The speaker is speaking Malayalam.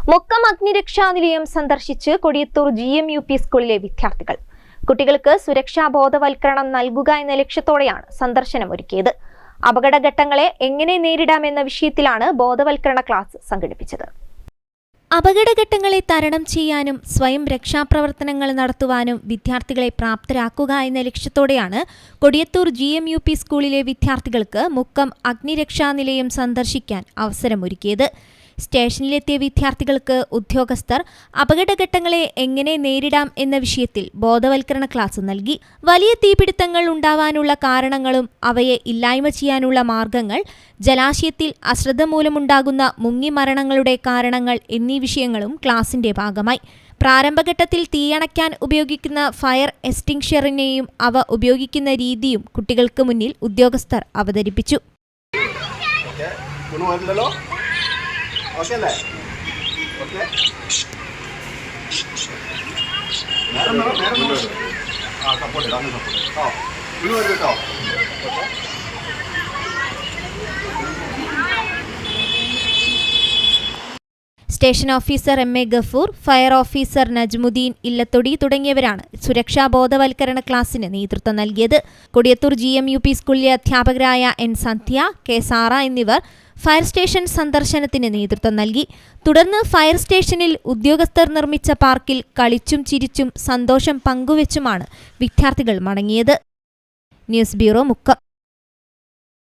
മുക്കം അഗ്നിരക്ഷാ നിലയം സന്ദർശിച്ച് കൊടിയത്തൂർ GMUP സ്കൂളിലെ വിദ്യാർത്ഥികൾ. കുട്ടികൾക്ക് സുരക്ഷാ ബോധവൽക്കരണം നൽകുക എന്ന ലക്ഷ്യത്തോടെയാണ് സന്ദർശനം ഒരുക്കിയത്. അപകടഘട്ടങ്ങളെ എങ്ങനെ നേരിടാമെന്ന വിഷയത്തിലാണ് ബോധവൽക്കരണ ക്ലാസ് സംഘടിപ്പിച്ചത്. അപകടഘട്ടങ്ങളെ തരണം ചെയ്യാനും സ്വയം രക്ഷാപ്രവർത്തനങ്ങൾ നടത്തുവാനും വിദ്യാർത്ഥികളെ പ്രാപ്തരാക്കുക എന്ന ലക്ഷ്യത്തോടെയാണ് കൊടിയത്തൂർ GMUP സ്കൂളിലെ വിദ്യാർത്ഥികൾക്ക് മുക്കം അഗ്നിരക്ഷാ നിലയം സന്ദർശിക്കാൻ അവസരമൊരുക്കിയത്. സ്റ്റേഷനിലെത്തിയ വിദ്യാർത്ഥികൾക്ക് ഉദ്യോഗസ്ഥർ അപകടഘട്ടങ്ങളെ എങ്ങനെ നേരിടാം എന്ന വിഷയത്തിൽ ബോധവൽക്കരണ ക്ലാസ് നൽകി. വലിയ തീപിടുത്തങ്ങൾ ഉണ്ടാവാനുള്ള കാരണങ്ങളും അവയെ ഇല്ലായ്മ ചെയ്യാനുള്ള മാർഗങ്ങൾ, ജലാശയത്തിൽ അശ്രദ്ധ മൂലമുണ്ടാകുന്ന മുങ്ങിമരണങ്ങളുടെ കാരണങ്ങൾ എന്നീ വിഷയങ്ങളും ക്ലാസിന്റെ ഭാഗമായി. പ്രാരംഭഘട്ടത്തിൽ തീയണയ്ക്കാൻ ഉപയോഗിക്കുന്ന ഫയർ എക്സ്റ്റിങ്ഷറിനെയും അവ ഉപയോഗിക്കുന്ന രീതിയും കുട്ടികൾക്ക് മുന്നിൽ ഉദ്യോഗസ്ഥർ അവതരിപ്പിച്ചു. ഓക്കെ അല്ലേ? ഓക്കെ. സപ്പോർട്ട് കേട്ടോ. Station officer MA Gafoor, fire officer Najmuddin Illathodi തുടങ്ങിയവരാണ് സുരക്ഷാ ബോധവൽക്കരണ ക്ലാസിന് നേതൃത്വം നൽകിയത്. കൊടിയത്തൂർ GMUP സ്കൂളിലെ അധ്യാപകരായ N സന്ധ്യ, K സാറ എന്നിവർ ഫയർ സ്റ്റേഷൻ സന്ദർശനത്തിന് നേതൃത്വം നൽകി. തുടർന്ന് ഫയർ സ്റ്റേഷനിൽ ഉദ്യോഗസ്ഥർ നിർമ്മിച്ച പാർക്കിൽ കളിച്ചും ചിരിച്ചും സന്തോഷം പങ്കുവെച്ചുമാണ് വിദ്യാർത്ഥികൾ മടങ്ങിയത്. News bureau, Mukkam.